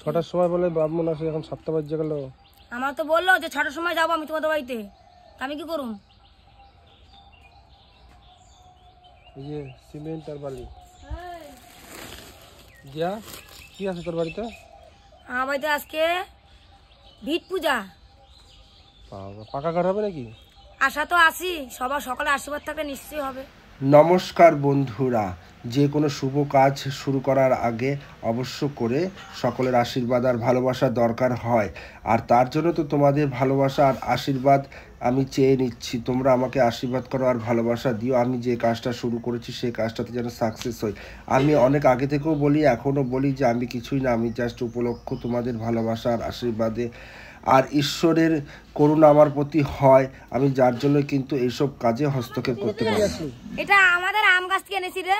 ছটার সময় বলে ব্রাহ্মণ আসে, এখন 7টা বাজে গেল। আমার তো বললো যে 6টার সময় যাবো আমি তোমাদের বাড়িতে, আমি কি করুম? এই যে সিমেন্ট আর বালি। যা কি আছে তোর বাড়িতে? আমার বাড়িতে আজকে ভিট পূজা। পাকা ঘর হবে নাকি? আশা তো আসি, সবার সকালে আশীর্বাদ থাকলে নিশ্চয়ই হবে। নমস্কার বন্ধুরা, যে কোনো শুভ কাজ শুরু করার আগে অবশ্য করে সকলের আশীর্বাদ আর ভালোবাসার দরকার হয়। আর তার জন্য তো তোমাদের ভালোবাসা আর আশীর্বাদ আমি চেয়ে নিচ্ছি। তোমরা আমাকে আশীর্বাদ করো আর ভালোবাসা দিও, আমি যে কাজটা শুরু করেছি সেই কাজটাতে যেন সাকসেস হই। আমি অনেক আগে থেকেও বলি, এখনও বলি যে আমি কিছুই না, আমি জাস্ট উপলক্ষ তোমাদের ভালোবাসা আর আশীর্বাদে। আর ঈশ্বরের করুণা আমার প্রতি হয়, আমি যার জন্য কিন্তু এইসব কাজে হস্তক্ষেপ করতে পারি। এটা আমাদের আম গাছ থেকে এনেছি রে।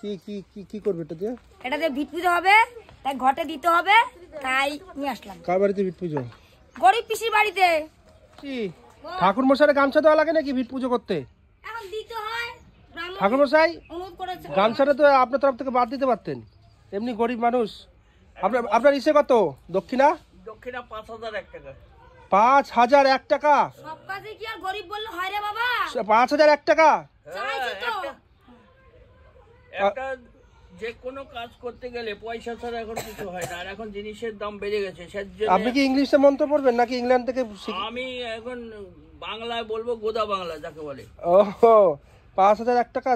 কি কি কি কি করবে এটা দিয়ে? এটা দিয়ে ভিট পুজো হবে, তাই ঘটে দিতে হবে, তাই নিয়ে আসলাম। কার বাড়িতে ভিট পুজো? গরিব পিসির বাড়িতে। কি ঠাকুর মশাইয়ের গামছা দেওয়া লাগে নাকি ভিট পুজো করতে? এখন দিতে হয়, ঠাকুর মশাই অনুরোধ করেছে। গামছাটা তো আপনার তরফ থেকে বাদ দিতে পারতেন, এমনি গরিব মানুষ। আপনার ইসে কত দক্ষিণা? দক্ষিণা 5,001 টাকা। 5,001 টাকা? সব কাজে কি আর গরিব বললে হয় রে বাবা? 5,001 টাকা? চাইছি তো। একটা যে কোনো কাজ করতে গেলে পয়সা ছাড়া এখন কিছু হয় না, আর এখন জিনিসের দাম বেড়ে গেছে। আপনি কি ইংলিশে মন্ত্র পড়বেন নাকি ইংল্যান্ড থেকে? আমি এখন বাংলায় বলবো, গোদা বাংলা যাকে বলে। ও 5,001 টাকা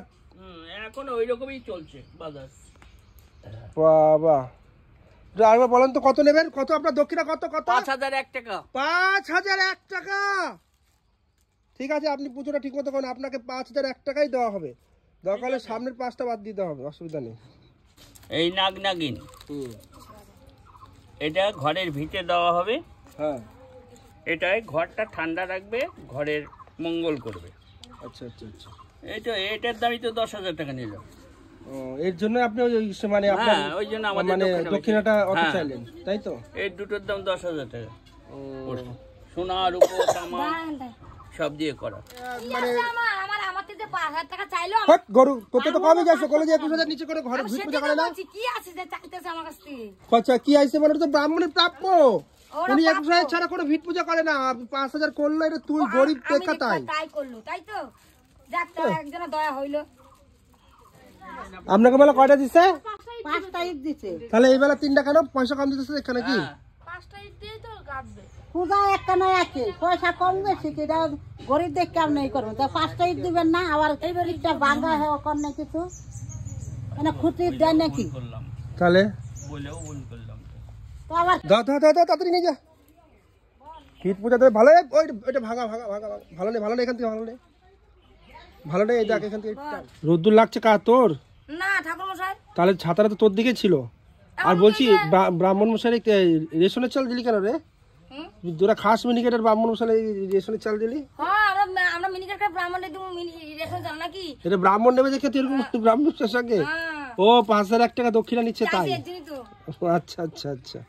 এখন ওই রকমই চলছে বাজার। বাবা, আরেকবার বলেন তো কত নেবেন? কত আপনার দক্ষিণা? কত কত? 5,001 টাকা। 5,001 টাকা? ঠিক আছে, আপনি পুজোটা ঠিক মতো করেন, আপনাকে 5,001 টাকাই দেওয়া হবে। দরকার হলে সামনের 5টা বাদ দিতে হবে, অসুবিধা নেই। এই নাগিন এটা ঘরের ভিতরে দেওয়া হবে। হ্যাঁ, এটাই ঘরটা ঠান্ডা রাখবে, ঘরের মঙ্গল করবে। আচ্ছা আচ্ছা আচ্ছা। এটার দামই তো 10,000 টাকা নিয়ে যাবে। ও, এর জন্য আপনি মানে আপনার ওই জন্য আমাদের মানে দক্ষিণাটা অত চাইলেন, তাই তো? এই দুটোর দাম 10,000 টাকা। ও, সোনা রূপো তামা সব দিয়ে করা। মানে আমার থেকে 5,000 টাকা চাইলো। হট গরু তোতে তো কমই যাচ্ছে, কলেজে 21,000 নিচে করে ঘরে ভিট পূজা করে না। কি আছে যে চাইতেছে আমার কাছ থেকে? আচ্ছা, কি আইছে মানে তো ব্রাহ্মণের প্রাপ্য। উনি 21,000 ছাড়া কোনো ভিট পূজা করে না, 5,000 করলো, এটা তুই গরিব দেখা তাই করলো, তাই তো যাক, তার একজনের দয়া হইলো। আপনাকে বেলা কয়টা দিছে? 5টা ইট দিছে। তাহলে এই বেলা 3টা কেন? পয়সা কম দিতেছে এখানে কি? 5টা ইট দিয়ে তো কাটবে। পূজা একটা নয় আছে, পয়সা কম বেশি কিনা গরিব দেখ কেমন করবো, তা 5টা ইট দিবেন না? আবার এইবার ইটটা ভাঙা হয় কর না কিছু, মানে খুঁটি দেয় নাকি? তাহলে বলেও ভুল করলাম। তো আবার দাও দাও দাও দাও, তাড়াতাড়ি নিয়ে যা। ভিট পূজা তো ভালো, ওইটা ভাঙা ভাঙা ভাঙা ভালো নেই, ভালো নেই এখান থেকে, ভালো নেই, ভালো নেই। এই দেখ এখান থেকে রোদ্দুর লাগছে কার? তোর না ঠাকুর মশাই, তাহলে ছাতাটা তো তোর দিকে ছিল। আর বলছি ব্রাহ্মণ মশাই রেশনের চাল দিলি কেন রে? তোরা খাস মিনিকেটের ব্রাহ্মণ মশাই রেশনের চাল দিলি? হ্যাঁ আমরা মিনিকেট ব্রাহ্মণে দিব, রেশন চাল নাকি? এটা ব্রাহ্মণ নেবে দেখে তুই এরকম ব্রাহ্মণের সঙ্গে? ও 5,001 টাকা দক্ষিণা নিচ্ছে তাই? আচ্ছা আচ্ছা আচ্ছা।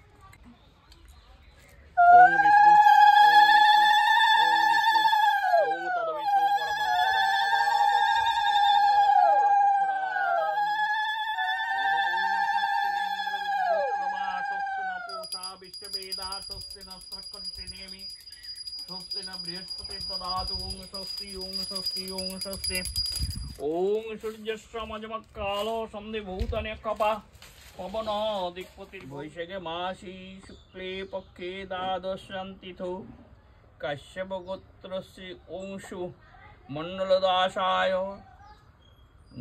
ওং সূর্যশ্রমজমকালো সন্ধি ভূতানে কপা পবন দিকপতির বৈশাখে মাসি শুক্লে পক্ষে দ্বাদশান্তিথৌ কাশ্যপ গোত্রস্য অংশু মণ্ডলদাসায়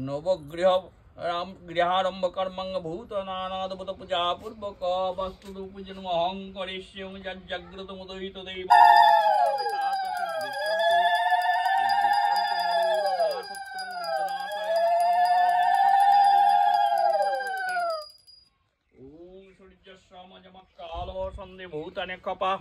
নবগৃহ গৃহারম্ভ কর্মং ভূত নানাদভূত পূজা পূর্বক বস্তু পূজন অহং করিষ্যং জাগ্রত মুদয়িত দেব। ওং সূর্যশ্রমজমকালো সন্ধি ভূতানে কপা